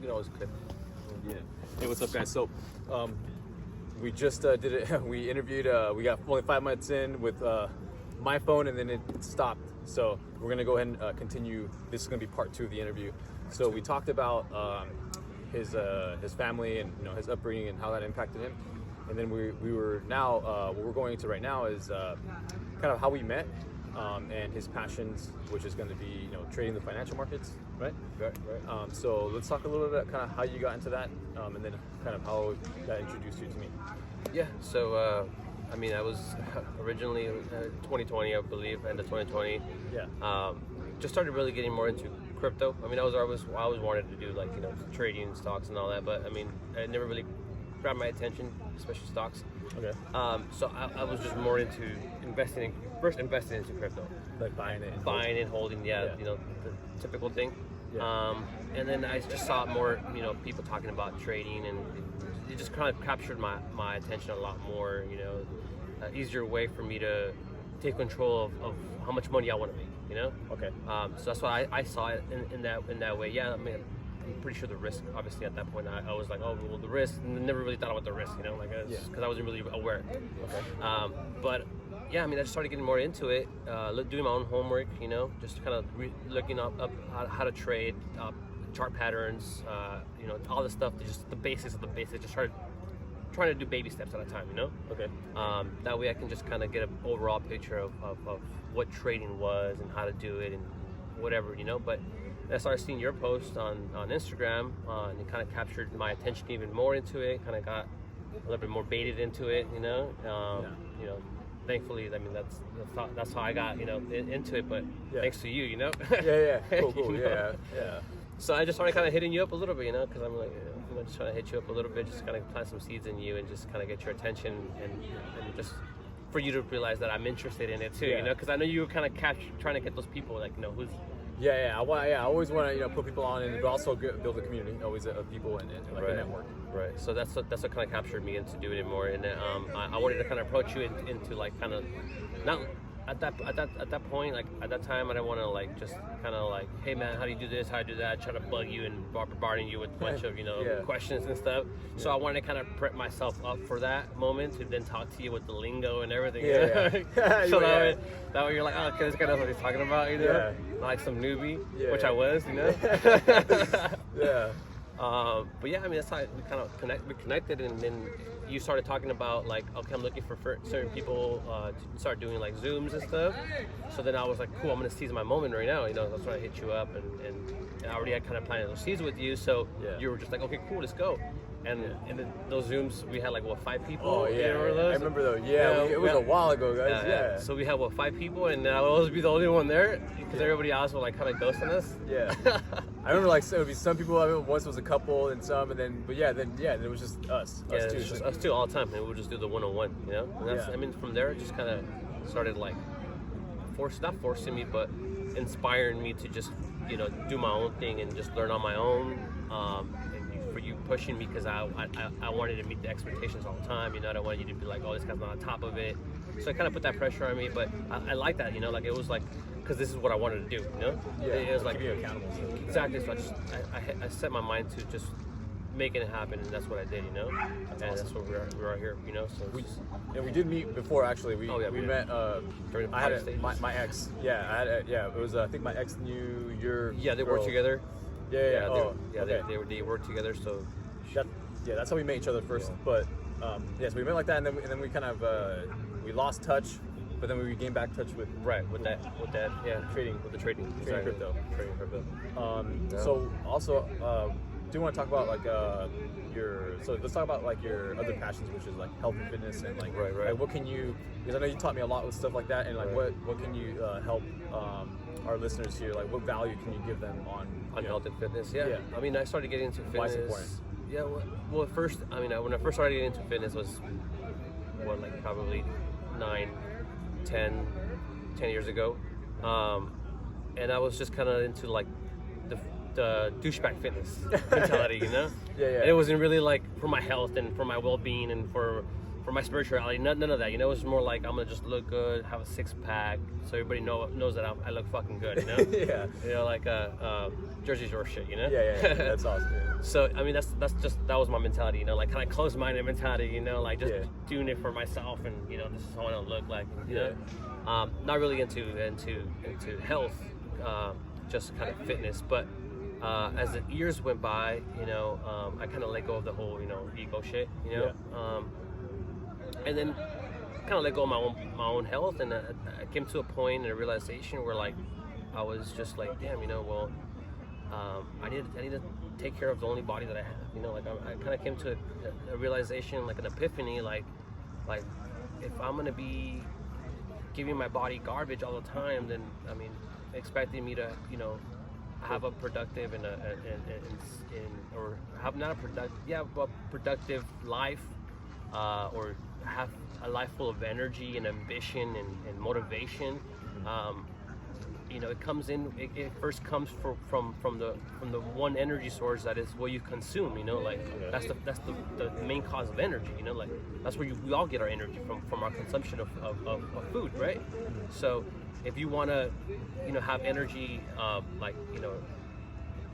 can always clip. Yeah. Hey, what's up, guys? So, we just did it. We interviewed. We got only 5 minutes in with my phone, and then it stopped. So we're gonna go ahead and continue. This is gonna be part 2 of the interview. So we talked about his family and his upbringing and how that impacted him. And then we were now what we're going into right now is kind of how we met and his passions, which is going to be trading the financial markets, right? Right. So let's talk a little bit about kind of how you got into that, and then kind of how that introduced you to me. Yeah. So I mean, I was originally 2020, I believe, end of 2020. Yeah. Just started really getting more into crypto. I mean, I always wanted to do like trading stocks and all that, but I mean, it never really grabbed my attention, especially stocks. Okay. So I was just more into investing into crypto, Like buying it. and holding. Yeah. The typical thing. Yeah. And then I just saw more, people talking about trading, and it just kind of captured my attention a lot more. Easier way for me to take control of how much money I want to make. Okay. So that's why I saw it in that way. Yeah, I mean, I'm pretty sure the risk, obviously at that point, I was like, oh, well, the risk, and never really thought about the risk, because I wasn't really aware. Okay. But yeah, I mean, I just started getting more into it, doing my own homework, just kind of looking up how to trade, chart patterns, all the stuff, just the basics of the basics. Just started trying to do baby steps at a time, Okay. That way I can just kind of get an overall picture of what trading was and how to do it and whatever, But I started seeing your post on Instagram, and it kind of captured my attention even more into it. Kind of got a little bit more baited into it, Thankfully, I mean that's how I got into it. But thanks to you, Yeah. Cool. Yeah. So I just started kind of hitting you up a little bit, because I'm like, just trying to hit you up a little bit, just kind of plant some seeds in you and just kind of get your attention and just for you to realize that I'm interested in it too, because I know you were kind of trying to get those people like, who's. Yeah. I always want to put people on, and also build a community, always of people and like a network. Right. So that's what kind of captured me into doing it more, and I wanted to kind of approach you into like kind of not. At that point, like at that time, I didn't want to like just kind of like, hey man, how do you do this? How do you do that? Try to bug you and bombarding you with a bunch of questions and stuff. Yeah. So I wanted to kind of prep myself up for that moment to then talk to you with the lingo and everything. So that way you're like, oh, okay, this guy knows what he's talking about, like some newbie, which I was, Yeah. But yeah, I mean, that's how we connected, and then you started talking about like, okay, I'm looking for certain people to start doing like Zooms and stuff. So then I was like, cool, I'm gonna seize my moment right now. That's why I hit you up, and I already had kind of planted those seeds with you. So you were just like, okay, cool, let's go. And then those Zooms, we had like 5 people. Oh yeah, I remember those. Yeah, it was a while ago, guys. Yeah. So we had 5 people, and I would always be the only one there because everybody else would like kind of ghosting us. Yeah. I remember like it would be some people. I mean, once it was a couple, and some, and then it was just us. Yeah, us two. Just us two all the time, and we'll just do the one-on-one. And that's, I mean, from there, it just kind of started like not forcing me, but inspiring me to just do my own thing and just learn on my own. For you pushing me, because I wanted to meet the expectations all the time. I don't want you to be like, oh, this guy's not on top of it. So it kind of put that pressure on me, but I like that, like it was like, because this is what I wanted to do, Yeah, it was like keep you accountable. Exactly. So I set my mind to just making it happen, and that's what I did, and awesome. That's what we are here, And we did meet before, actually. We met. I had my ex. Yeah, it was I think my ex knew your. Yeah, they girl. worked together. Yeah. They worked together. So. That's how we met each other first. Yeah. But so we met like that, and then we kind of we lost touch, but then we gained back touch with trading crypto. So also do you want to talk about like let's talk about like your other passions, which is like health and fitness, and like like what can you, because I know you taught me a lot with stuff like that, and like what can you help our listeners here, like what value can you give them on health and fitness? Yeah. I mean, I started getting into fitness. Why it's important? Yeah, well, first, I mean, when I first started getting into fitness was like probably 10 years ago, and I was just kind of into like the douchebag fitness mentality, Yeah. And it wasn't really like for my health and for my well-being and for for my spirituality. None of that. You know, it was more like I'm gonna just look good, have a 6-pack, so everybody knows that I look fucking good. You know? Yeah. You know, like Jersey Shore shit. You know? Yeah. That's awesome. Yeah. So I mean, that was my mentality. You know, like kind of closed-minded mentality. You know, like just doing it for myself, and you know, this is how I want to look like. You know, not really into health, just kind of fitness, but. As the years went by, you know, I kind of let go of the whole, you know, ego shit, you know, and then kind of let go of my own health, and I came to a point and a realization where like I was just like, damn, you know, well, I need to take care of the only body that I have, you know, like I kind of came to a realization, like an epiphany, like if I'm gonna be giving my body garbage all the time, then I mean, expecting me to, you know, have a productive or have not a productive life, or have a life full of energy and ambition and motivation. You know, it first comes from the one energy source, that is what you consume. You know, like that's the main cause of energy. You know, like that's where we all get our energy from our consumption of food, right? So if you want to, you know, have energy, like, you know,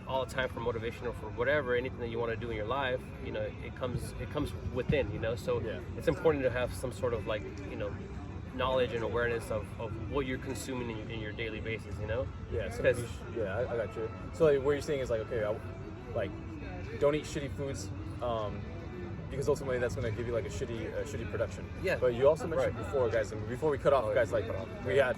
all the time for motivation or for whatever, anything that you want to do in your life, you know, it comes within, you know. So it's important to have some sort of, like, you know, knowledge and awareness of what you're consuming in your daily basis, you know. Yeah. So I got you. So like, what you're saying is like, okay, like, don't eat shitty foods. Because ultimately that's going to give you like a shitty production. Yeah. But you also mentioned before, guys, and before we cut off, guys, like we had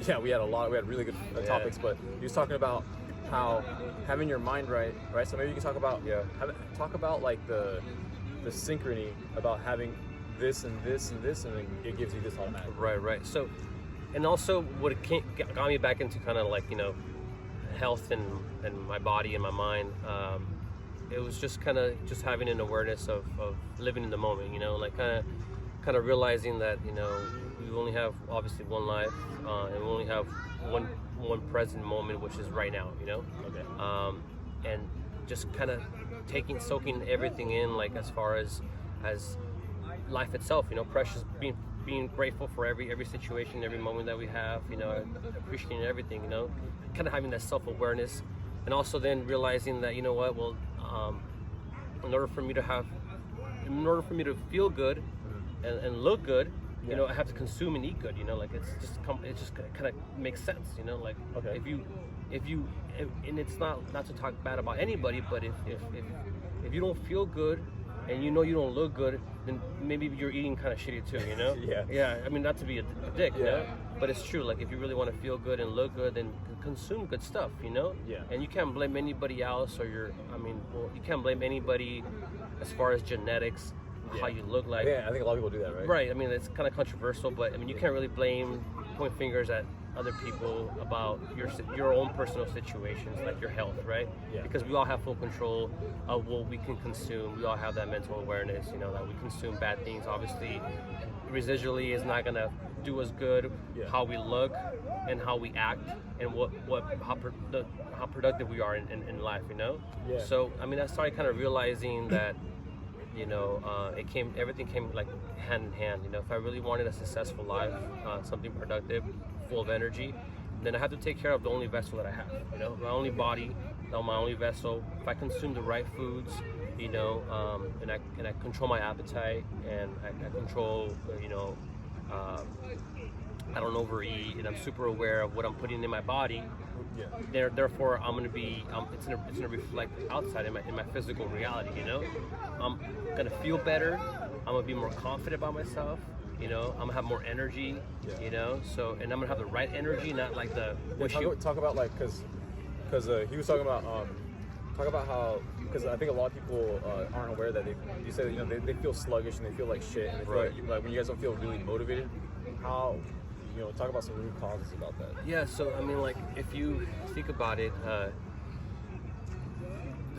really good topics, but you was talking about how having your mind right? So maybe you can talk about like the synchrony about having this and this and this, and then it gives you this automatic. Right. So, and also what got me back into kind of like, you know, health and my body and my mind. It was just kind of just having an awareness of living in the moment, you know, like kind of realizing that, you know, we only have obviously one life, and we only have one present moment, which is right now, you know. Okay. And just kind of soaking everything in, like as far as life itself, you know, precious, being grateful for every situation, every moment that we have, you know, appreciating everything, you know, kind of having that self-awareness. And also then realizing that, you know what, well, in order for me to feel good and look good, you know, I have to consume and eat good, you know, like it just kind of makes sense, you know, like if you and it's not to talk bad about anybody, but if you don't feel good and you know you don't look good, then maybe you're eating kind of shitty too, you know. Yeah, I mean, not to be a dick, you know, but it's true. Like if you really want to feel good and look good, then consume good stuff, you know. And you can't blame anybody else, or you can't blame anybody as far as genetics, how you look like. Yeah, I think a lot of people do that, right? Right. I mean, it's kind of controversial, but I mean, you can't really point fingers at other people about your own personal situations, like your health, right? Because we all have full control of what we can consume. We all have that mental awareness, you know, that we consume bad things. Obviously, residually is not gonna do us good. How we look and how we act, and how productive we are in life, you know. So I mean, I started kind of realizing that, you know, everything came like hand in hand. You know, if I really wanted a successful life, something productive, full of energy, then I have to take care of the only vessel that I have. You know, my only body, my only vessel. If I consume the right foods, you know, and I control my appetite, and I control, you know, I don't overeat, and I'm super aware of what I'm putting in my body. Therefore, I'm gonna be. It's gonna reflect outside in my physical reality. You know, I'm gonna feel better. I'm gonna be more confident about myself. You know, I'm gonna have more energy. You know, so, and I'm gonna have the right energy, not like the. Talk about like because he was talking about how, because I think a lot of people aren't aware that you said, you know, they feel sluggish and they feel like shit, and they feel like when you guys don't feel really motivated, how. You know, talk about some root causes about that. Yeah, so I mean, like, if you think about it, the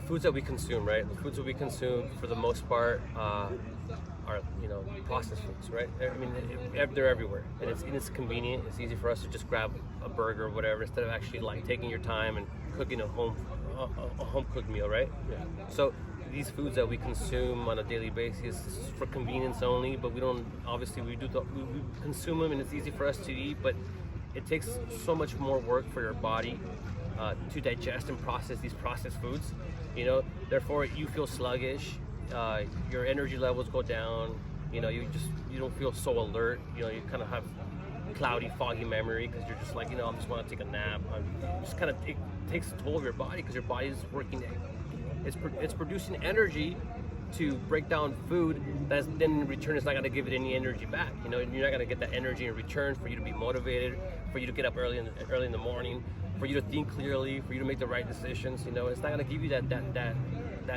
foods that we consume, right? The foods that we consume, for the most part, are, you know, processed foods, right? I mean, they're everywhere, and it's convenient. It's easy for us to just grab a burger or whatever, instead of actually like taking your time and cooking a home cooked meal, right? So these foods that we consume on a daily basis is for convenience only, but we don't, obviously we consume them and it's easy for us to eat, but it takes so much more work for your body to digest and process these processed foods, you know, therefore you feel sluggish, your energy levels go down, you know, you don't feel so alert, you know, you kind of have cloudy, foggy memory because you're just like, you know, I just want to take a nap. Just kind of takes a toll of your body because your body is working, it's producing energy to break down food that then in return is not going to give it any energy back. You know, you're not going to get that energy in return for you to be motivated, for you to get up early in the morning, for you to think clearly, for you to make the right decisions. You know, it's not going to give you that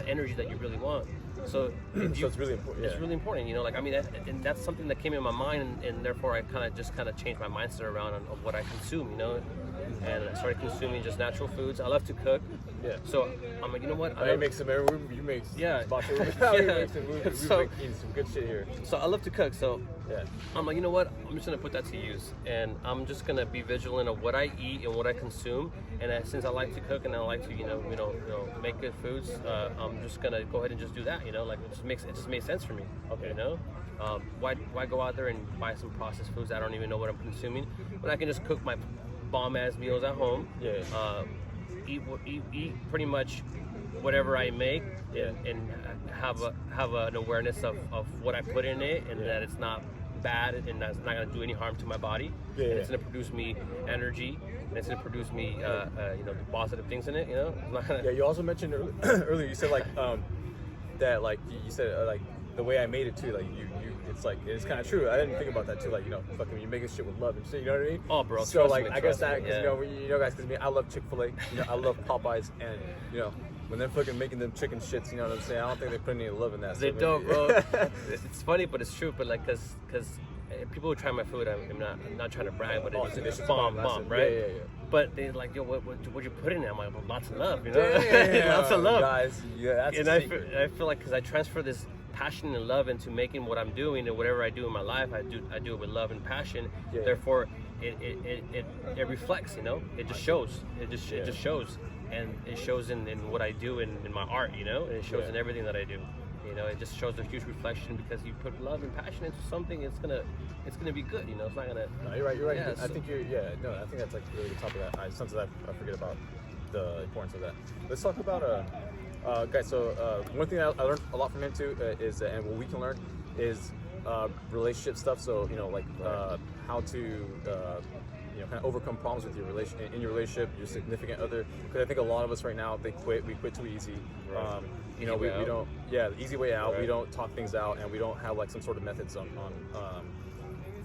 energy that you really want. So it's really important. It's really important, you know. Like, I mean, and that's something that came in my mind, and therefore I kind of changed my mindset around of what I consume, you know. And I started consuming just natural foods. I love to cook. Yeah. So I'm like, you know what? I make some. You make yeah. We some good shit here. So I love to cook. So yeah. I'm like, you know what? I'm just gonna put that to use, and I'm just gonna be vigilant of what I eat and what I consume. And since I like to cook and I like to, you know, make good foods, I'm just gonna go ahead and just do that. You know, like it just made sense for me. Okay. You know, why go out there and buy some processed foods I don't even know what I'm consuming when I can just cook my bomb ass meals at home. Yeah. Eat pretty much whatever I make. Yeah. And have an awareness of what I put in it, and that it's not bad and that's not going to do any harm to my body. Yeah. And it's going to produce me energy, and it's going to produce me you know, the positive things in it. You know. It's not gonna... Yeah. You also mentioned earlier. You said like that like you said like the way I made it too. Like you it's like it's kind of true. I didn't think about that too. Like, you know, fucking you making shit with love and shit. You know what I mean? Oh, bro. So like I guess that me, because you know guys, because I love Chick-fil-A. You know, I love Popeyes, and you know when they're fucking making them chicken shits. You know what I'm saying? I don't think they put any love in that. They so don't, bro. It's funny, but it's true. But like, cause people who try my food, I'm not trying to brag, but it's bomb, right? Yeah. But they're like, yo, what you put in it? I'm like, well, lots of love, you know? Damn, lots of love, guys. Yeah, that's and a secret. I feel like because I transfer this passion and love into making what I'm doing, and whatever I do in my life, I do it with love and passion. Yeah. Therefore, it reflects, you know. It just shows. It just shows, and it shows in what I do in my art, you know, and it shows in everything that I do. You know, it just shows a huge reflection because you put love and passion into something. It's gonna be good. You know, it's not gonna. No, you're right. You're right. Yeah, I think you're. Yeah. No, I think that's like really the top of that. Sometimes I forget about the importance of that. Let's talk about guys. So one thing I learned a lot from him too is, and what we can learn is relationship stuff. So you know, like how to you know, kind of overcome problems with your relationship, your significant other. Because I think a lot of us right now, we quit too easy. Right. You know, we don't. Yeah, the easy way out. Right. We don't talk things out, and we don't have like some sort of methods on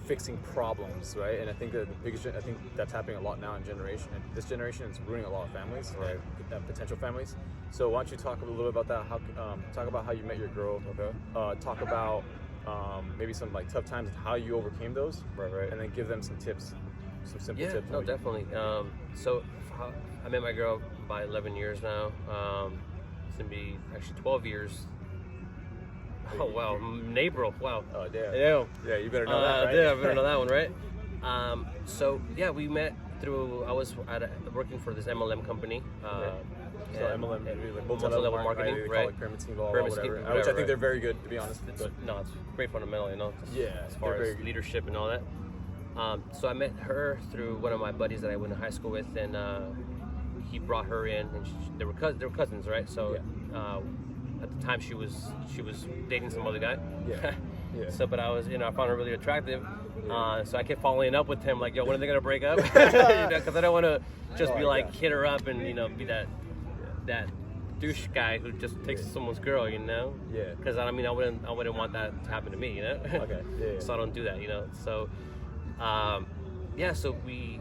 fixing problems, right? And I think that I think that's happening a lot now in this generation is ruining a lot of families, right? Potential families. So why don't you talk a little bit about that? Talk about how you met your girl. Okay. Talk about maybe some like tough times and how you overcame those. Right. And then give them some tips, some simple tips. Yeah, no, definitely. So I met my girl by 11 years now. It's gonna be actually 12 years. Oh wow, in April. Wow. Oh damn. Yeah, you better know that, right? Yeah, I better know that one, right? So yeah, we met through. I was working for this MLM company. So MLM, like multi-level marketing, right? They right? call it pyramid scheme, blah, Pyramid whatever. scheme, Which I think right? they're very good, to be honest. It's great fundamental, you know. As far they're very as good. leadership and all that. So I met her through one of my buddies that I went to high school with, and he brought her in, and they were cousins, right? So at the time she was dating some other guy. Yeah. So, but I found her really attractive. So I kept following up with him, like, yo, when are they gonna break up? Because I don't want to just be like hit her up and be that douche guy who just takes someone's girl, you know? Yeah. Because I wouldn't want that to happen to me, you know? Okay. Yeah. So I don't do that, you know. So, so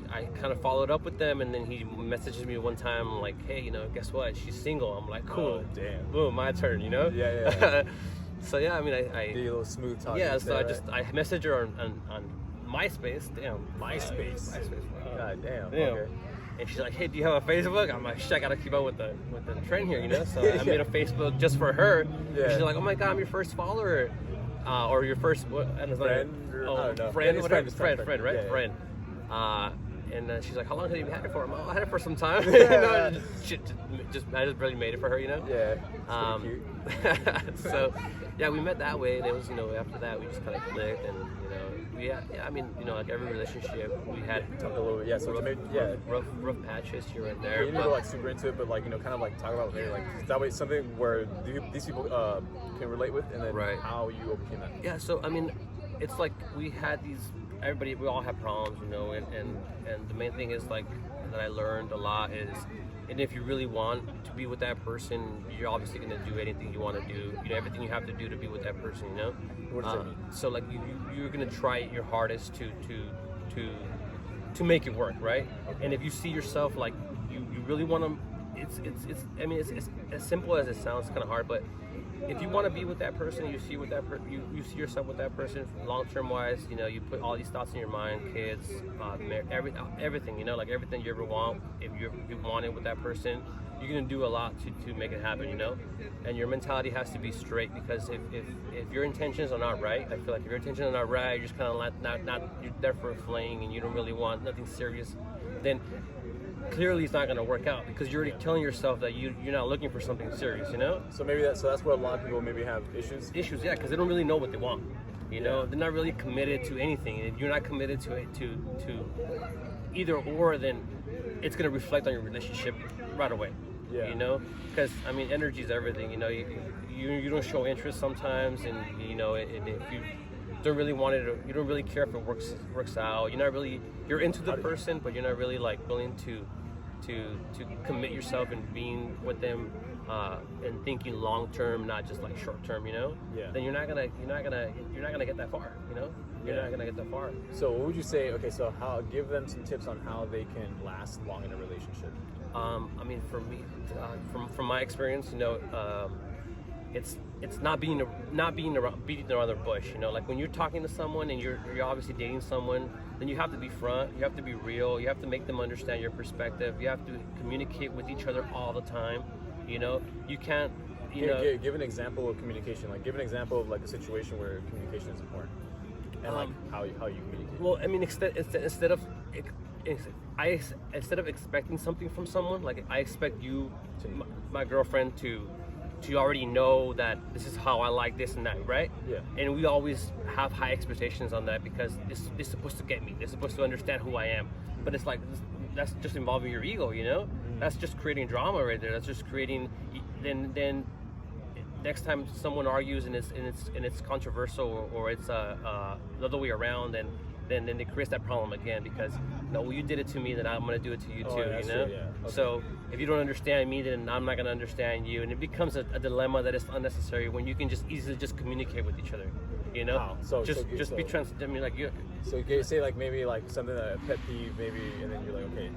I kind of followed up with them, and then he messages me one time like, hey, guess what? She's single. I'm like, cool. Oh, damn. Boom, my turn, you know? Yeah. So yeah, I mean, I be a little smooth talking. Yeah, so I messaged her on MySpace. Damn, MySpace. Wow. God damn. Damn. Okay. And she's like, hey, do you have a Facebook? I'm like, shit, I gotta keep up with the trend here, you know? So I made a Facebook just for her. Yeah. She's like, oh my god, I'm your first follower, or your first what? And it's friend, like, I don't know. Friend, Yeah, whatever. friend, Friend, right? Yeah. Friend. she's like, how long have you had it for? I'm like, oh, I had it for some time. You know, I just barely made it for her, you know. Yeah. It's pretty cute. So yeah, we met that way, and it was, you know, after that we just kind of clicked, and you know, I mean, you know, like every relationship we had Talk a little bit. Yeah. So rough patches here and Yeah, there. you need to go like super into it, but like, you know, kind of like talk about maybe like that way something where these people can relate with, and then how you overcame that. Yeah, so I mean, it's like we had these. We all have problems, you know, and the main thing is like that I learned a lot is, and if you really want to be with that person, you're obviously going to do anything you want to do, you know, everything you have to do to be with that person, you know. What does that mean? So like you're going to try your hardest to make it work, right? Okay. And if you see yourself like you really want to, I mean, it's as simple as it sounds, kind of hard, but if you want to be with that person, you see you see yourself with that person long term wise. You know, you put all these thoughts in your mind, kids, everything. You know, like everything you ever want. If you want it with that person, you're gonna do a lot to make it happen. You know, and your mentality has to be straight, because if your intentions are not right, I feel like if your intentions are not right, you're just kind of not you're there for a fling and you don't really want nothing serious, then clearly it's not going to work out, because you're already telling yourself that you're not looking for something serious, you know. So maybe that's where a lot of people maybe have issues, yeah, because they don't really know what they want, you know. They're not really committed to anything, and if you're not committed to either or, then it's going to reflect on your relationship right away. You know, because I mean, energy is everything, you know. You don't show interest sometimes, and you know, and if you don't really want it, you don't really care if it works out. You're into the person, but you're not really like willing to commit yourself in being with them and thinking long term, not just like short term, you know. Then you're not gonna get that far, you know. You're not gonna get that far. So what would you say? Okay, so give them some tips on how they can last long in a relationship. I mean, for me, from my experience, you know, it's not beating around the bush, you know. Like when you're talking to someone and you're obviously dating someone, then you have to be front, you have to be real, you have to make them understand your perspective, you have to communicate with each other all the time, you know. You can't, give an example of communication. Like give an example of like a situation where communication is important, and like how you communicate. Well, I mean, instead of expecting something from someone, like I expect you, my girlfriend, to already know that this is how I like this and that, right? Yeah. And we always have high expectations on that, because it's supposed to get me. They're supposed to understand who I am. But it's like, that's just involving your ego, you know? That's just creating drama right there. That's just creating, then next time someone argues and it's controversial, or it's the other way around, then it creates that problem again, because no, well, you did it to me, then I'm gonna do it to you too, you know. True, yeah. Okay. So if you don't understand me, then I'm not gonna understand you, and it becomes a dilemma that is unnecessary when you can just easily just communicate with each other, you know. Wow. So be transparent. I mean, like you. So you say like maybe like something, a pet peeve maybe, and then you're like, okay,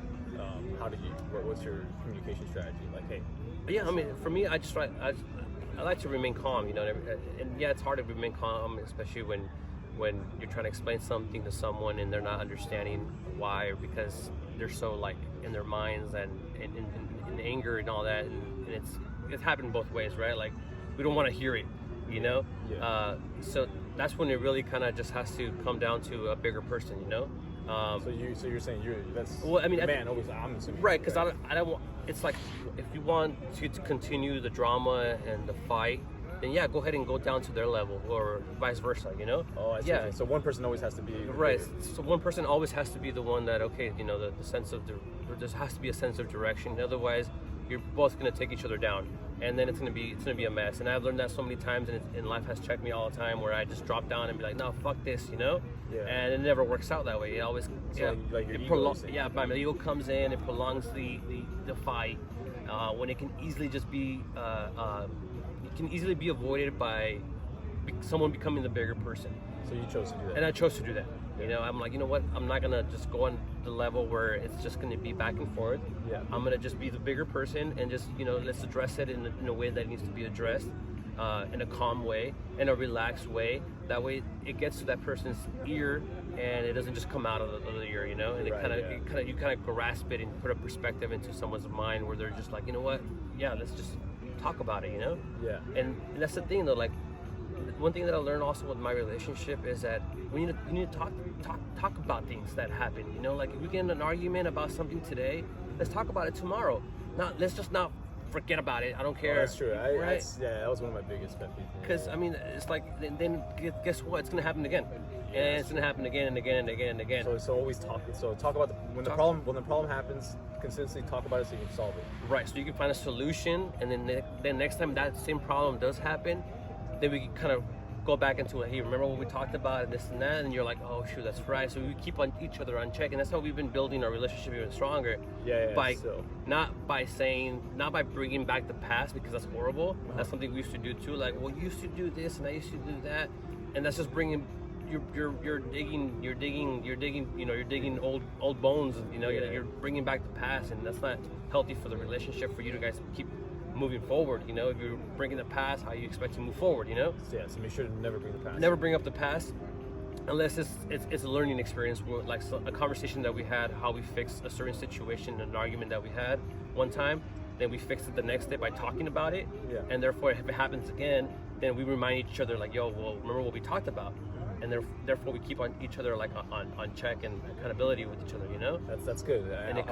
what's your communication strategy? Like, hey. Yeah, I mean, for me, I like to remain calm, you know, and yeah, it's hard to remain calm, especially when you're trying to explain something to someone and they're not understanding why, or because they're so like in their minds and in anger and all that, and it's happened both ways, right? Like we don't want to hear it, you know. So that's when it really kind of just has to come down to a bigger person, you know. So you're saying that's, well, I mean, man, always, I'm assuming, right? Because I don't want. It's like if you want to continue the drama and the fight, then yeah, go ahead and go down to their level, or vice versa, you know? Oh, I see. Yeah. So one person always has to be... Right. So one person always has to be the one that, okay, you know, the sense of... there has to be a sense of direction. Otherwise, you're both going to take each other down. And then it's going to be a mess. And I've learned that so many times, and life has checked me all the time, where I just drop down and be like, no, fuck this, you know? Yeah. And it never works out that way. It always... So like your ego my ego comes in, it prolongs the fight, when it can easily just be... it can easily be avoided by someone becoming the bigger person. So you chose to do that. And I chose to do that. You know, I'm like, you know what? I'm not gonna just go on the level where it's just gonna be back and forth. Yeah. I'm gonna just be the bigger person and just, you know, let's address it in a way that it needs to be addressed, in a calm way, in a relaxed way. That way, it gets to that person's ear and it doesn't just come out of the ear, you know. And you kind of grasp it and put a perspective into someone's mind where they're just like, you know what? Yeah, let's just talk about it, you know. Yeah. And that's the thing though, like one thing that I learned also with my relationship is that we need to talk about things that happen. You know, like if we get in an argument about something today, let's talk about it tomorrow. Let's just not forget about it. I don't care. Oh, that's true. Right? That was one of my biggest pet peeves. Because I mean, it's like then guess what? It's gonna happen again, and it's gonna happen again and again and again and again. So always talk. So talk about when the problem happens. Consistently talk about it so you can solve it. Right. So you can find a solution, and then next time that same problem does happen, then we can kind of go back into it. Hey, remember what we talked about and this and that, and you're like, oh shoot, that's right. So we keep on each other on check, and that's how we've been building our relationship even stronger. Not by bringing back the past, because that's horrible. That's something we used to do too. Like, well, you used to do this and I used to do that, and that's just bringing. You're digging old bones. You know, you're bringing back the past, and that's not healthy for the relationship. For you to guys keep moving forward. You know, if you're bringing the past, how you expect to move forward. You know. Yeah. So make sure to never bring the past. Never bring up the past, unless it's a learning experience. Like a conversation that we had, how we fixed a certain situation, an argument that we had one time. Then we fixed it the next day by talking about it. Yeah. And therefore, if it happens again, then we remind each other like, yo, well, remember what we talked about. And therefore we keep on each other like on check and accountability with each other, you know. That's good. It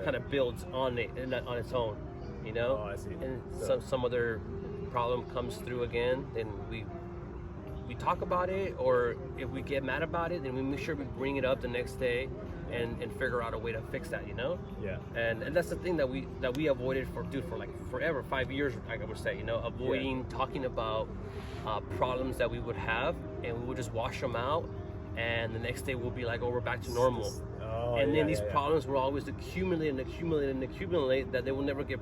kind of builds on its own, you know. Oh, I see. And some other problem comes through again, then we talk about it, or if we get mad about it, then we make sure we bring it up the next day and figure out a way to fix that, you know. Yeah. And that's the thing that we avoided for like forever, 5 years, I would say, you know, avoiding talking about problems that we would have, and we would just wash them out, and the next day we'll be like, oh, we're back to normal. And then these problems will always accumulate that they will never get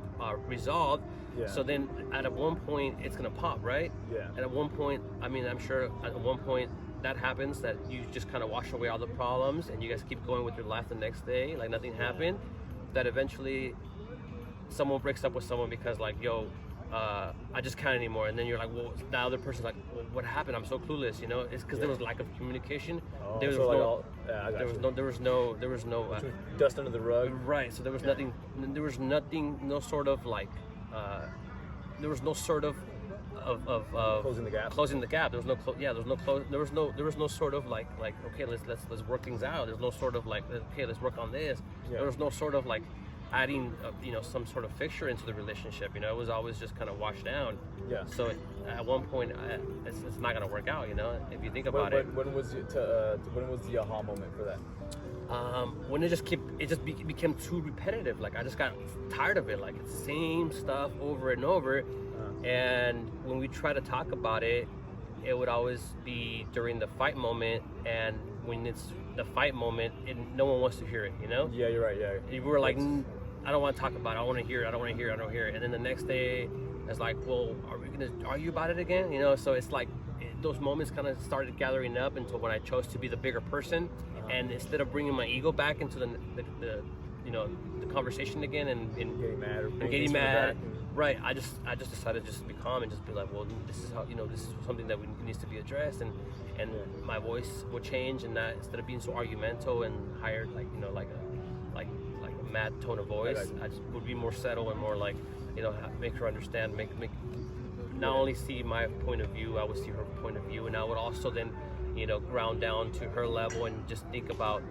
resolved. Yeah. So then at one point it's gonna pop, right? Yeah. And at one point, I mean, I'm sure at one point that happens, that you just kind of wash away all the problems and you guys keep going with your life the next day like nothing happened. That eventually someone breaks up with someone because like, yo, I just can't anymore. And then you're like, well, the other person's like, well, what happened? I'm so clueless, you know. It's because there was lack of communication. There was no dust under the rug. Right. So there was nothing. There was nothing. No sort of like. There was no sort of closing the gap. Closing the gap. There was no. There was no sort of like okay, let's work things out. There's no sort of like, okay, let's work on this. Yeah. There was no sort of like adding some sort of fixture into the relationship. You know, it was always just kind of washed down. Yeah. So at one point it's not gonna work out, you know, if you think about it. When was the aha moment for that? When it became too repetitive. Like I just got tired of it. Like it's the same stuff over and over. And when we try to talk about it, it would always be during the fight moment, and when it's the fight moment, no one wants to hear it, you know? Yeah, you're right. Yeah. We were like, I don't want to talk about it. I don't want to hear it. I don't want to hear it. I don't hear it. And then the next day, it's like, well, are we going to argue about it again? You know, so it's like those moments kind of started gathering up until when I chose to be the bigger person. And instead of bringing my ego back into the conversation again and getting mad, right? I just decided just to be calm and just be like, well, this is how, this is something that needs to be addressed, and my voice will change, and that instead of being so argumental and higher, like a mad tone of voice, I just would be more settled and more like, make her understand, make not only see my point of view, I would see her point of view, and I would also then ground down to her level and just think about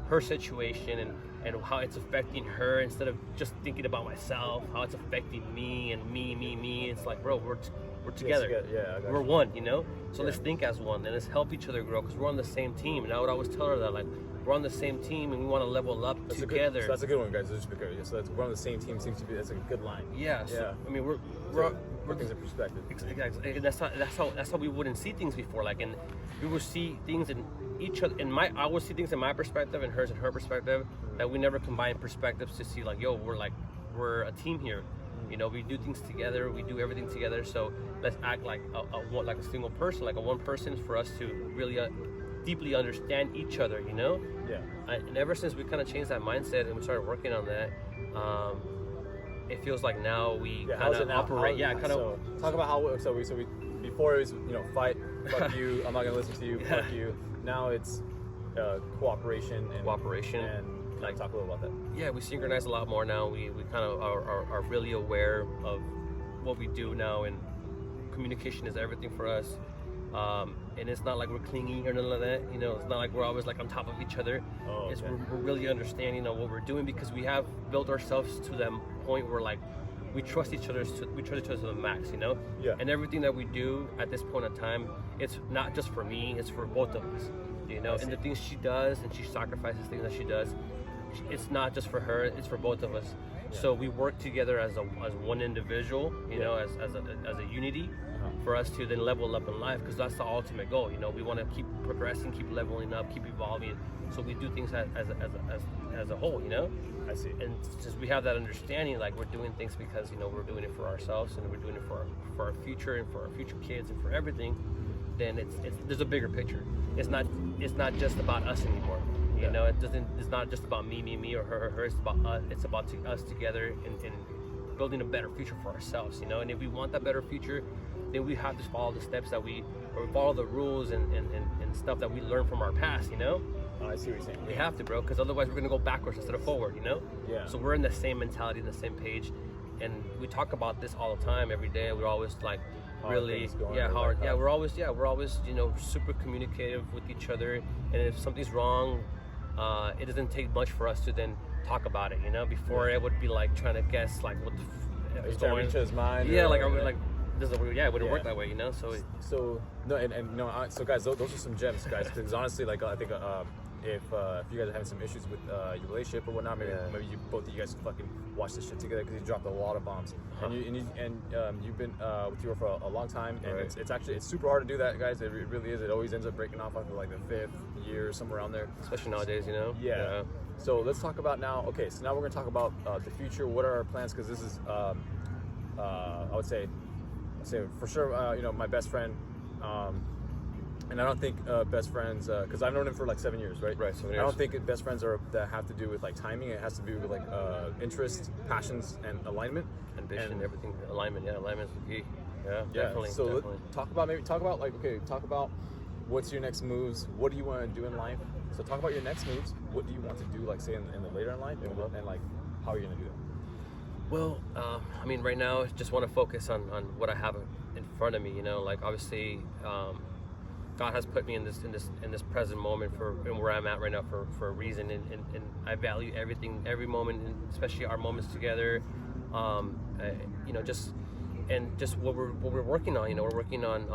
her situation and how it's affecting her, instead of just thinking about myself, how it's affecting me and me. It's like, bro, we're together. We're one, so let's think as one, and let's help each other grow, because we're on the same team. And I would always tell her that, like, we're on the same team and we want to level up together. That's a good one, guys. So we're on the same team. That's a good line. Yeah. So, I mean, we're things in perspective. Exactly. That's how we wouldn't see things before. Like, and we would see things in each other. I would see things in my perspective and hers in her perspective, that we never combine perspectives to see, like, yo, we're a team here. We do things together. We do everything together. So let's act like a single person, like a one person, for us to really deeply understand each other. Yeah. And ever since we kind of changed that mindset and we started working on that, it feels like now we kind of operate. So talk about how. So we before it was fight, fuck you, I'm not gonna listen to you, fuck you. Now it's cooperation. And like, talk a little about that. Yeah, we synchronize a lot more now. We kind of are really aware of what we do now, and communication is everything for us. And it's not like we're clingy or nothing like that. You know, it's not like we're always like on top of each other. Oh, It's okay. we're really understanding of what we're doing because we have built ourselves to that point where like we trust each other to the max. You know. Yeah. And everything that we do at this point in time, it's not just for me. It's for both of us. You know. And the things she does, and she sacrifices things that she does. It's not just for her. It's for both of us. Yeah. So we work together as one individual. You know, as a unity. For us to then level up in life, because that's the ultimate goal. You know, we want to keep progressing, keep leveling up, keep evolving. So we do things as a whole. You know. I see. And since we have that understanding, like we're doing things because we're doing it for ourselves and we're doing it for our future and for our future kids and for everything. Then it's there's a bigger picture. It's not just about us anymore. You know, it's not just about me or her. It's about us. It's about us together and building a better future for ourselves. You know, and if we want that better future, then we have to follow the steps or follow the rules and stuff that we learned from our past, you know? Oh, I see what you're saying. We have to, bro, because otherwise we're going to go backwards instead of forward, you know? Yeah. So we're in the same mentality, the same page, and we talk about this all the time, every day. We're always like really, we're always, super communicative with each other, and if something's wrong, it doesn't take much for us to then talk about it, you know? Before it would be like trying to guess like what the f is going on. Each other's mind. Yeah, or, like, are we like, it wouldn't work that way, you know. So guys, those are some gems, guys. Because honestly, like I think if you guys are having some issues with your relationship or whatnot, maybe you both of you guys fucking watch this shit together because you dropped a lot of bombs. And you've been with your for a long time, and it's super hard to do that, guys. It really is. It always ends up breaking off after like the 5th year, somewhere around there. Especially nowadays, you know. Yeah. So let's talk about now. Okay, so now we're gonna talk about the future. What are our plans? Because this is I would say for sure, my best friend, and I don't think best friends, because I've known him for like 7 years, right? Right, 7 years. I don't think best friends that have to do with like timing. It has to do with like interests, passions, and alignment. Ambition, and everything. Alignment, alignment's the key. Yeah, yeah. definitely. So definitely. talk about what's your next moves. What do you want to do in life? So talk about your next moves. What do you want to do, like say in the later in life, and like how are you gonna do that? Well, right now, I just want to focus on what I have in front of me. You know, like obviously, God has put me in this present moment and where I'm at right now for a reason, and I value every moment, and especially our moments together. Just what we're working on. You know, we're working on.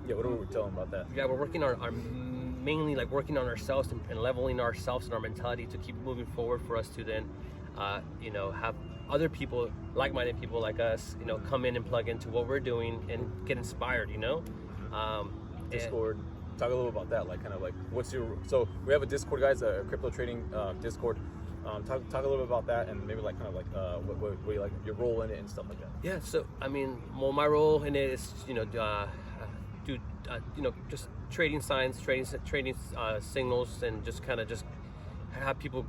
Yeah, what are we telling about that? Yeah, we're working on mainly like working on ourselves and leveling ourselves and our mentality to keep moving forward for us to then, have other people, like-minded people like us, come in and plug into what we're doing and get inspired, Discord. Talk a little about that, like kind of like so we have a Discord, guys, a crypto trading Discord. Talk a little bit about that, and maybe like kind of like what you like your role in it and stuff like that. Yeah, so my role in it is just trading signs, trading signals, and just have people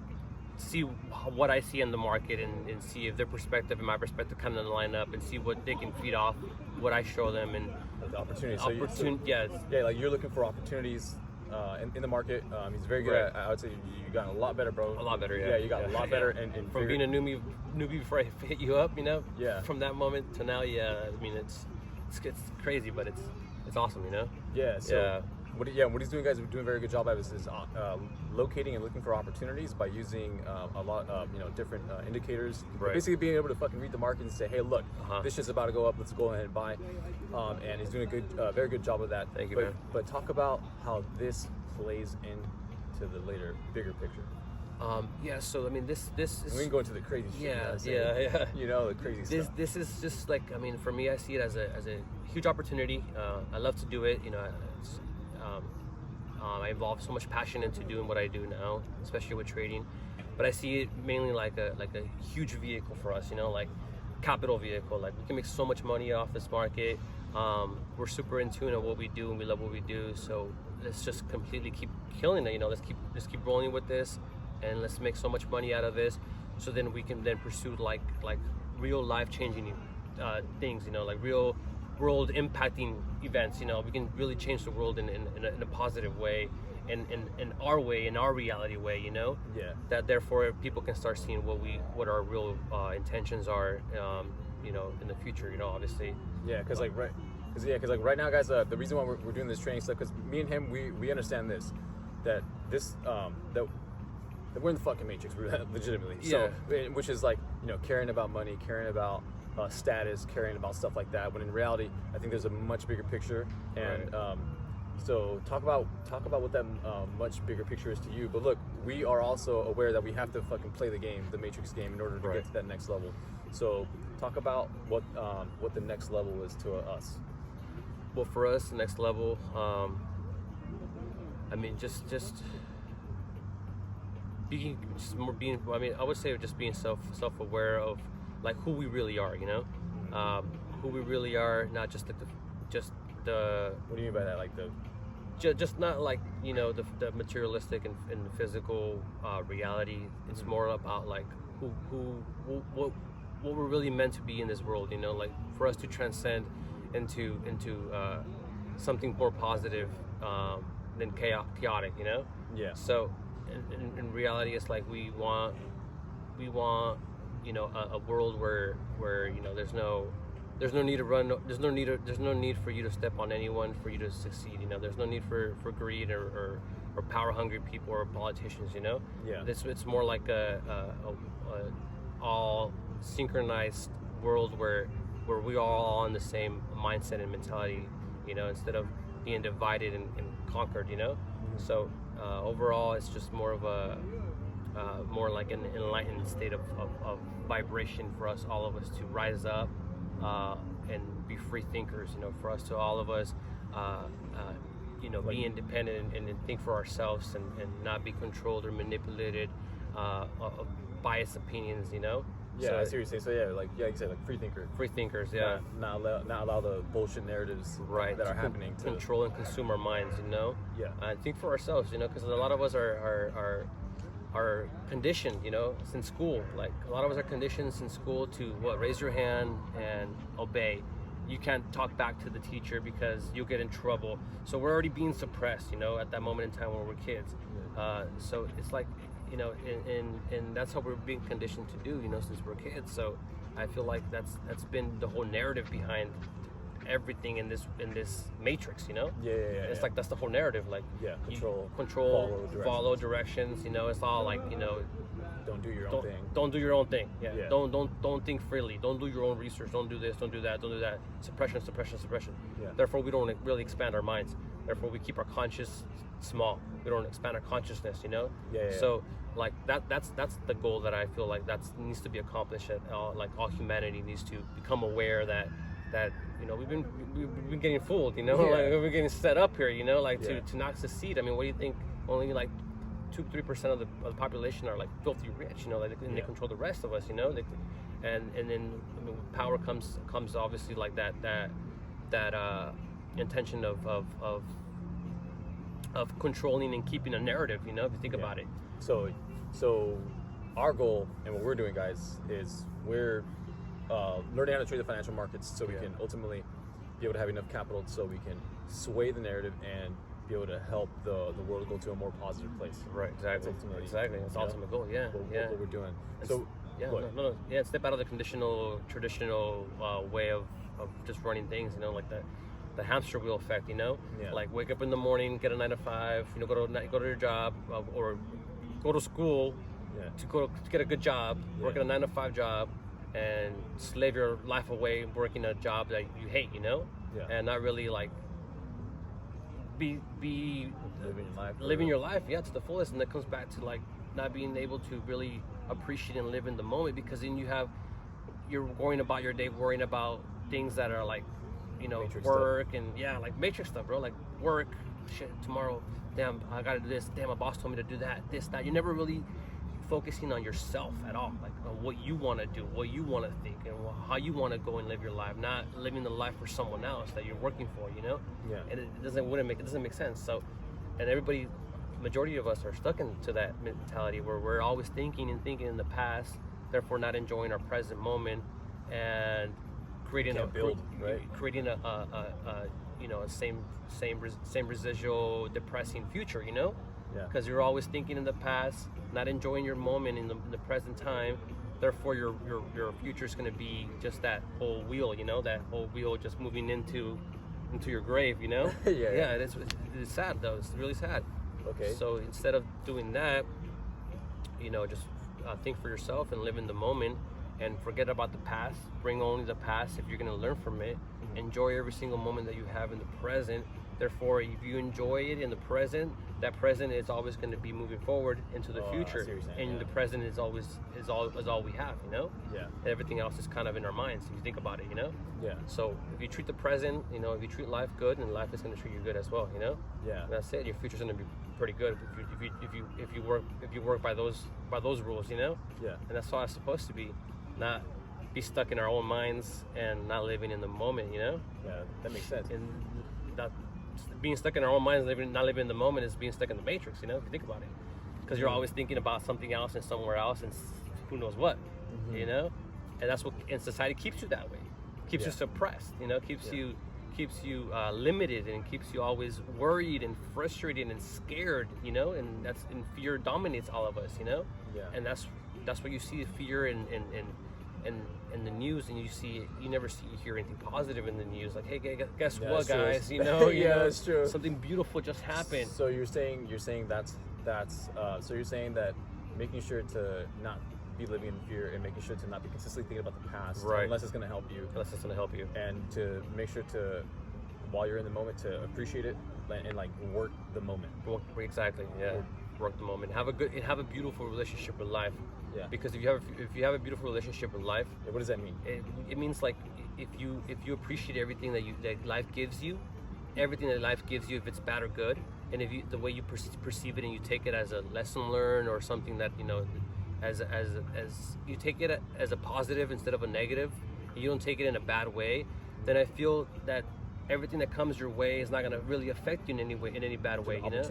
see what I see in the market and see if their perspective and my perspective kind of line up, and see what they can feed off what I show them, and the opportunities. Yeah, like you're looking for opportunities in the market. He's very good at. I would say you got a lot better, bro. A lot better, yeah. Yeah, you got a lot better. And from being a newbie before I hit you up, Yeah. From that moment to now, it's crazy, but it's awesome, Yeah. So yeah. What he's doing, guys, we're doing a very good job at is locating and looking for opportunities by using a lot of different indicators. Right. Basically, being able to fucking read the market and say, hey, look, this shit's about to go up. Let's go ahead and buy. And he's doing a very good job of that. Thank you, man. But talk about how this plays into the bigger picture. So this is. We can go into the crazy shit. Yeah. The crazy stuff. This is just like, for me, I see it as a huge opportunity. I love to do it. I involve so much passion into doing what I do now, especially with trading. But I see it mainly like a huge vehicle for us. Like capital vehicle. Like we can make so much money off this market. We're super in tune at what we do, and we love what we do. So let's just completely keep killing it. Let's keep rolling with this, and let's make so much money out of this. So then we can then pursue like real life changing things. Like real world impacting events. We can really change the world in a positive way, in our way, in our reality way. That therefore people can start seeing what our real intentions are, in the future, obviously. Yeah, because like right now, guys, the reason why we're doing this training stuff, because me and him, we understand that we're in the fucking matrix, legitimately. So, which is like, caring about money, caring about status, caring about stuff like that. When in reality, I think there's a much bigger picture. And so talk about what that much bigger picture is to you. But look, we are also aware that we have to fucking play the game, the matrix game, in order to get to that next level. So talk about what the next level is to us. Well, for us, the next level, I mean, just being I would say just being self-aware of like who we really are, who we really are, not just like the What do you mean by that? Like just not like the materialistic and the physical reality. It's more about like what we're really meant to be in this world, like for us to transcend into something more positive than chaotic, Yeah. So in reality, it's like we want a world where there's no need to run, there's no need for you to step on anyone for you to succeed, there's no need for greed or power hungry people or politicians, Yeah. It's more like a all synchronized world where we are all on the same mindset and mentality, instead of being divided and conquered, So overall, it's just more of more like an enlightened state of vibration for us, all of us, to rise up and be free thinkers. For us to all of us, be independent and think for ourselves and not be controlled or manipulated of biased opinions. Yeah, So, I see what you're saying. So like you said, like free thinkers. Yeah. Not allow the bullshit narratives that are happening to control and consume our minds. Yeah. And think for ourselves. Because a lot of us are conditioned. Since school. Like a lot of us are conditioned since school to raise your hand and obey. You can't talk back to the teacher because you'll get in trouble. So we're already being suppressed. At that moment in time when we're kids. So it's like. And that's how we're being conditioned to do, since we're kids. So I feel like that's been the whole narrative behind everything in this matrix, It's like that's the whole narrative, like control, follow directions, It's all like, don't do your own thing. Don't do your own thing. Yeah. Don't think freely. Don't do your own research. Don't do this. Don't do that. Don't do that. Suppression. Yeah. Therefore, we don't really expand our minds. Therefore, we keep our conscious small. We don't expand our consciousness. Yeah. So like that's the goal that I feel like that needs to be accomplished. That all humanity needs to become aware that we've been getting fooled. Like we're getting set up here. To not succeed. I mean, what do you think? Only like 2-3% of the population are like filthy rich, and they control the rest of us, and then power comes obviously like that intention of controlling and keeping a narrative, if you think about it. So our goal and what we're doing, guys, is we're learning how to trade the financial markets so we can ultimately be able to have enough capital so we can sway the narrative and be able to help the world go to a more positive place. Right, exactly. That's the ultimate goal. Yeah, what we're doing. Step out of the traditional way of just running things. Like the hamster wheel effect. Like wake up in the morning, get a 9 to 5. Go to your job or go to school to get a good job, work in a 9 to 5 job, and slave your life away working a job that you hate. And not really like. Be living your life to the fullest, and that comes back to like not being able to really appreciate and live in the moment, because then you're going about your day worrying about things that are like Matrix work stuff. And like Matrix stuff, bro, like work shit tomorrow, damn I gotta do this, damn my boss told me to do that, this, that. You're never really focusing on yourself at all, like on what you want to do, what you want to think, and how you want to go and live your life, not living the life for someone else that you're working for, And it doesn't make sense. So, and majority of us are stuck into that mentality where we're always thinking in the past, therefore not enjoying our present moment and creating creating a same residual depressing future, because you're always thinking in the past, not enjoying your moment in the present time, therefore your future is going to be just that whole wheel, you know, that whole wheel just moving into your grave, you know. Yeah. It's sad though. It's really sad. Okay. So instead of doing that, you know, just think for yourself and live in the moment and forget about the past. Bring only the past if you're going to learn from it. Enjoy every single moment that you have in the present. Therefore, if you enjoy it in the present, that present is always going to be moving forward into the future, and the present is all we have, you know. Yeah. And everything else is kind of in our minds if you think about it, you know. Yeah. So if you treat the present, you know, if you treat life good, and life is going to treat you good as well, you know. Yeah. And that's it. Your future's going to be pretty good if you work by those rules, you know. Yeah. And that's how it's supposed to be, not be stuck in our own minds and not living in the moment, you know. Yeah, that makes sense. And not being stuck in our own minds, not living in the moment, is being stuck in the matrix, you know, if you think about it. Because you're always thinking about something else and somewhere else and who knows what, you know. And that's what in society keeps you that way, keeps you suppressed, you know, keeps you limited, and keeps you always worried and frustrated and scared, you know. And fear dominates all of us, you know. Yeah. And that's what you see, fear in the news, and you never hear anything positive in the news, like, hey, guess what, guys, you know. It's true, something beautiful just happened. So you're saying that's so you're saying that making sure to not be living in fear and making sure to not be consistently thinking about the past, right, unless it's going to help you, and to make sure to, while you're in the moment, to appreciate it and like work the moment. Exactly. Yeah. Work the moment. Have a beautiful relationship with life. Yeah. Because if you have a beautiful relationship with life, what does that mean? It means, like, if you appreciate everything that life gives you, everything that life gives you, if it's bad or good, and if the way you perceive it, and you take it as a lesson learned or something that, you know, as you take it as a positive instead of a negative, and you don't take it in a bad way, then I feel that everything that comes your way is not going to really affect you in any bad way, you know.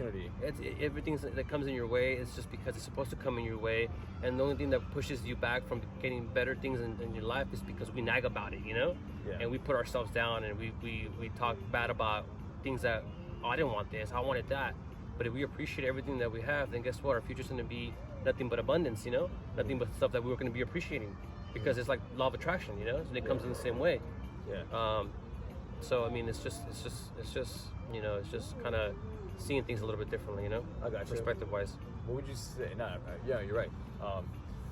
Everything that comes in your way is just because it's supposed to come in your way, and the only thing that pushes you back from getting better things in your life is because we nag about it, you know. And we put ourselves down, and we talk bad about things that, oh, I didn't want this, I wanted that. But if we appreciate everything that we have, then guess what, our future's going to be nothing but abundance, you know, nothing but stuff that we were going to be appreciating, because it's like law of attraction, you know, and it comes in the same way. So I mean, it's just you know, it's just kind of seeing things a little bit differently, you know. I got you. Perspective wise. What would you say? Yeah, you're right.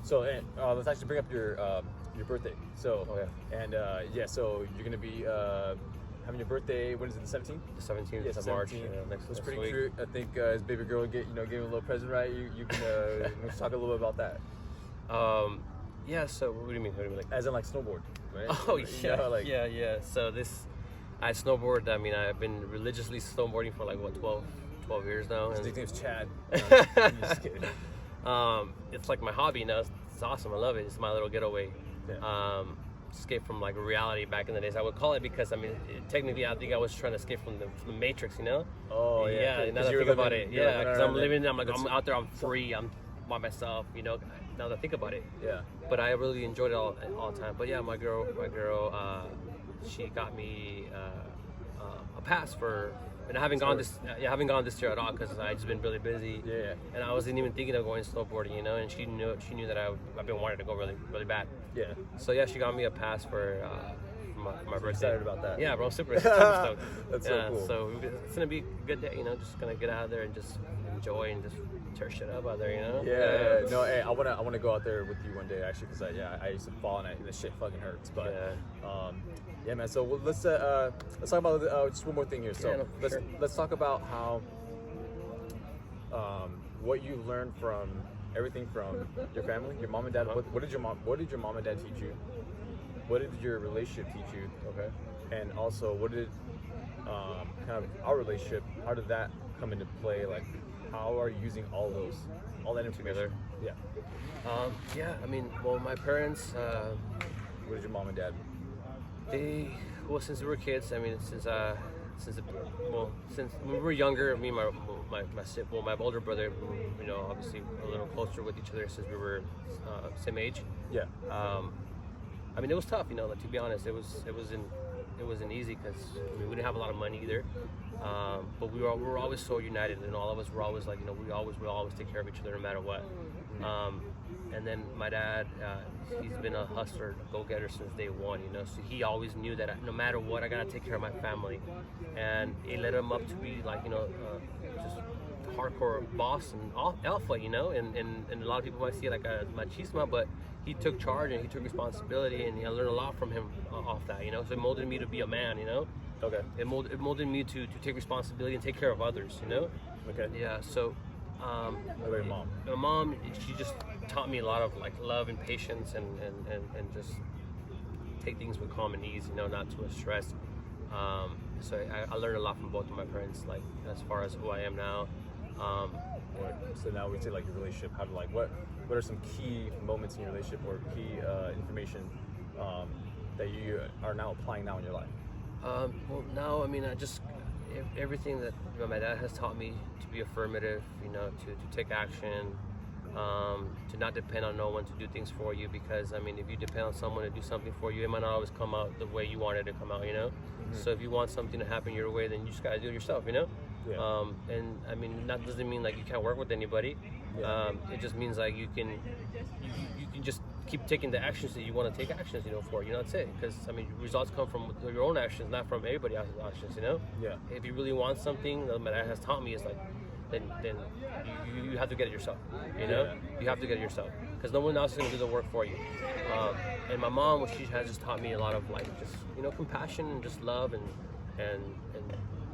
So let's actually bring up your birthday. So so you're gonna be having your birthday. When is it? The 17th. The 17th of March. It's pretty cute. I think his baby girl gave him a little present, right? You can let's talk a little bit about that. Yeah. So what do you mean? Like, as in like snowboard, right? Oh yeah, yeah. So I snowboard. I mean, I've been religiously snowboarding for like 12 years now. His nickname's Chad. I'm just kidding. It's like my hobby now. It's awesome. I love it. It's my little getaway. Escape from like reality back in the days, I would call it, because I mean, technically, I think I was trying to escape from the Matrix, you know. Oh yeah. Yeah. Now that I think about it, because I'm living. I'm out there. I'm free. I'm by myself, you know. Now that I think about it. Yeah. But I really enjoyed it all the time. But yeah, my girl, she got me a pass for, and I haven't gone this year at all, because I just been really busy. Yeah. And I wasn't even thinking of going snowboarding, you know. And she knew that I've been wanting to go really, really bad. Yeah. So yeah, she got me a pass for my birthday. Excited about that. Yeah, bro, super stoked. That's so cool. So it's gonna be a good day, you know. Just gonna get out there and just enjoy and just tear shit up out there, you know. Yeah. No, hey, I wanna go out there with you one day, actually, because I used to fall and the shit fucking hurts. But yeah, man. So let's talk about just one more thing here. So let's talk about how what you learned from everything from your family, your mom and dad. What did your mom and dad teach you? What did your relationship teach you? Okay. And also, what did kind of our relationship? How did that come into play? Like, how are you using all that information together? Yeah. I mean, well, my parents. What did your mom and dad? Since we were kids, I mean, since we were younger, me and my older brother, you know, obviously a little closer with each other since we were same age. Yeah. I mean, it was tough, you know. Like, to be honest, it wasn't easy, because I mean, we didn't have a lot of money either. But we were always so united, and all of us were always like, you know, we always take care of each other no matter what. and then my dad, he's been a hustler, a go-getter since day one, you know. So he always knew that no matter what, I gotta take care of my family, and it led him up to be like, you know, just hardcore boss and alpha, you know. And a lot of people might see it like a machismo, but he took charge and he took responsibility, and I learned a lot from him off that, you know. So it molded me to be a man, you know. Okay. It molded me to take responsibility and take care of others, you know. Okay. Yeah. So. What about your mom? My mom, she just taught me a lot of like love and patience, and just take things with calm and ease, you know, not too much stress. So I learned a lot from both of my parents, like as far as who I am now. So now we say like your relationship. How to like what are some key moments in your relationship or key information that you are now applying now in your life? Well, now I mean, everything that, you know, my dad has taught me to be affirmative, you know, to take action, to not depend on no one to do things for you, because I mean, if you depend on someone to do something for you, it might not always come out the way you want it to come out, you know. So if you want something to happen your way, then you just gotta do it yourself, you know. And I mean, that doesn't mean like you can't work with anybody. It just means like you can just keep taking the actions that you want to take actions, you know, for, you know, that's it. Because I mean, results come from your own actions, not from everybody else's actions, you know. If you really want something, that has taught me is like, then you have to get it yourself, you know. You have to get it yourself, because no one else is gonna do the work for you. And my mom, what she has just taught me a lot of like just, you know, compassion and just love and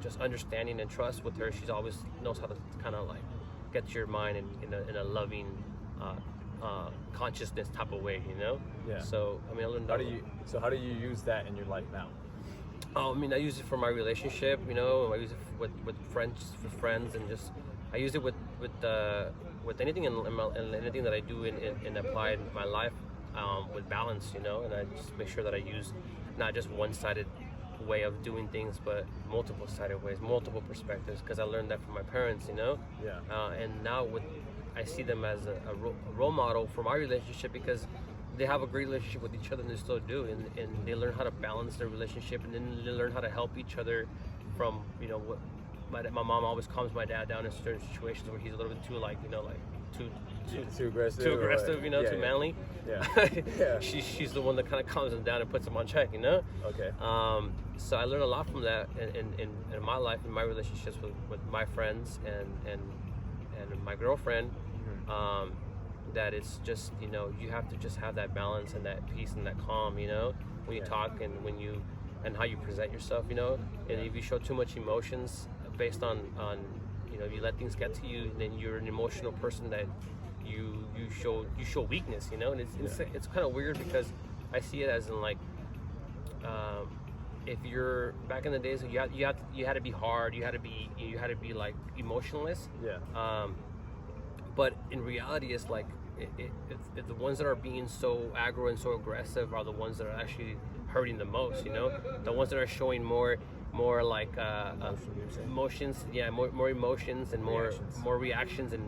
just understanding and trust with her. She's always knows how to kind of like get your mind in a loving consciousness type of way, you know. So I mean, I learned how do you use that in your life now? I mean, I use it for my relationship, you know. I use it with friends, and just I use it with anything and anything that I do and apply in my life with balance, you know. And I just make sure that I use not just one-sided way of doing things, but multiple-sided ways, multiple perspectives, because I learned that from my parents, you know. And now I see them as a role model for my relationship, because they have a great relationship with each other, and they still do, and they learn how to balance their relationship, and then they learn how to help each other from, you know, what my mom always calms my dad down in certain situations where he's a little bit too, like, you know, like too aggressive, you know, too manly. She's the one that kind of calms him down and puts him on check, you know. So I learned a lot from that in my life, in my relationships with my friends and my girlfriend. That it's just, you know, you have to just have that balance and that peace and that calm, you know, when you talk and how you present yourself, you know. And if you show too much emotions based on you know, you let things get to you, and then you're an emotional person that you show weakness, you know. And it's kind of weird, because I see it as in like, if you're back in the days, you had to be hard, you had to be like emotionless. But in reality, it's like it's the ones that are being so aggro and so aggressive are the ones that are actually hurting the most, you know. The ones that are showing more like emotions, more emotions and more reactions and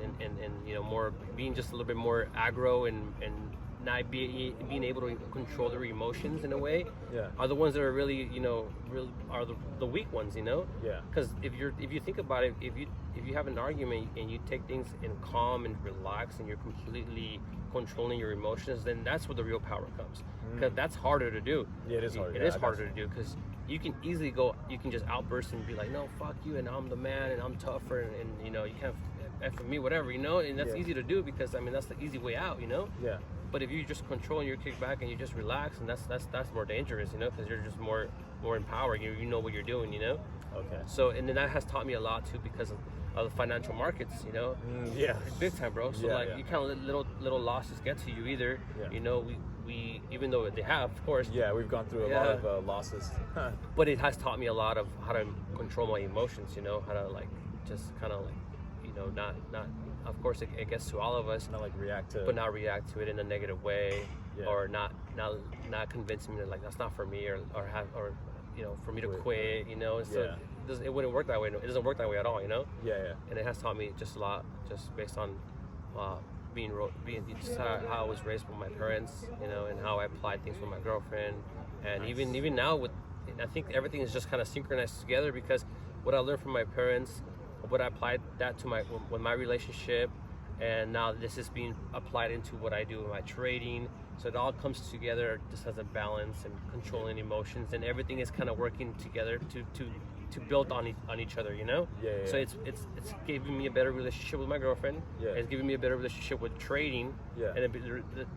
you know, more being just a little bit more aggro and not being able to control their emotions in a way, are the ones that are really, you know, are the weak ones, you know. Because if you think about it, if you have an argument and you take things in calm and relax, and you're completely controlling your emotions, then that's where the real power comes. Because that's harder to do. It is harder. It is harder to do, because you can easily you can just outburst and be like, no, fuck you, and I'm the man, and I'm tougher, and you know, you can't F with me, whatever, you know. And that's easy to do, because I mean, that's the easy way out, you know. But if you just control and you kick back and you just relax, and that's more dangerous, you know, because you're just more in power. You know what you're doing, you know. So, and then that has taught me a lot too, because of the financial markets, you know. Big time, bro. So you can't let little losses get to you either. You know, we even though they have, of course. We've gone through a lot of losses. But it has taught me a lot of how to control my emotions, you know, how to like just kind of like, you know, not. Of course, it gets to all of us. Not like react to it in a negative way, or not convincing me that like that's not for me, or you know, for me to quit, you know. So it wouldn't work that way. It doesn't work that way at all, you know. And it has taught me just a lot, just based on being just how I was raised with my parents, you know, and how I applied things with my girlfriend, and even now I think everything is just kind of synchronized together, because what I learned from my parents, what I applied that to my relationship, and now this is being applied into what I do in my trading. So it all comes together just as a balance and controlling emotions, and everything is kind of working together to build on each other, you know. Yeah. So it's giving me a better relationship with my girlfriend. Yeah. It's giving me a better relationship with trading. Yeah. And a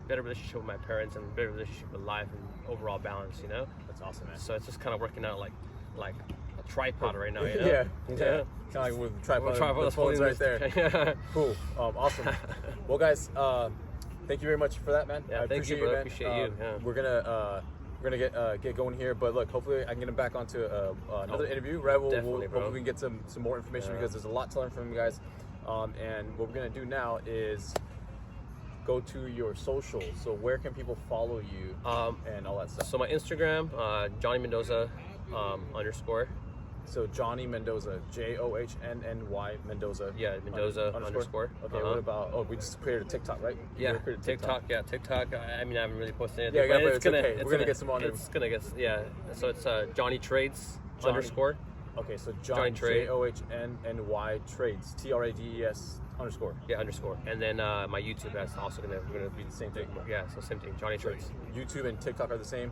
better relationship with my parents, and a better relationship with life and overall balance, you know. That's awesome, man. So it's just kind of working out like a tripod right now, you know. Yeah. Kind of like with the tripod, the phone's right there. Cool. Awesome. Well, guys, thank you very much for that, man. Yeah, I thank you, appreciate bro. man. Appreciate you. Yeah. We're gonna get going here, but look, hopefully I can get him back onto another interview. Right? Definitely, bro. Hopefully we can get some more information because there's a lot to learn from you guys. And what we're gonna do now is go to your socials. So where can people follow you and all that stuff? So my Instagram, Johnny Mendoza _. So Johnny Mendoza, JOHNNY Mendoza. Yeah, Mendoza underscore. Okay, what about? We just created a TikTok, right? Yeah, TikTok. Yeah, TikTok. I mean, I haven't really posted Yeah, anything. but it's okay. We're gonna get some on there. It's gonna get So it's Johnny Trades underscore. Okay, so Johnny Trade. JOHNNY Trades, TRADES underscore. Yeah, underscore. And then my YouTube, that's also gonna be The same thing. Yeah, so same thing. Johnny Trades. YouTube and TikTok are the same.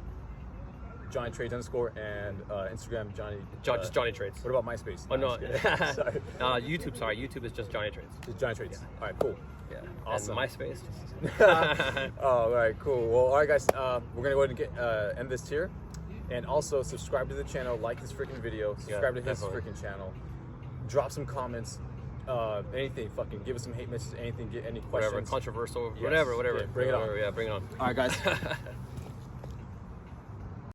Johnny Trades underscore, and Instagram Just Johnny Trades. What about MySpace? Oh no, sorry. YouTube. Sorry, YouTube is just Johnny Trades. Just Johnny Trades. All right, cool. Yeah, Awesome. And MySpace. Oh, all right, cool. Well, all right, guys, we're gonna go ahead and end this here, and also subscribe to the channel, like this freaking video, subscribe to his definitely. freaking channel, drop some comments, anything, fucking give us some hate messages, anything, get any questions, Whatever, controversial, Yes. whatever. Yeah, bring it on. Yeah, bring it on. All right, guys.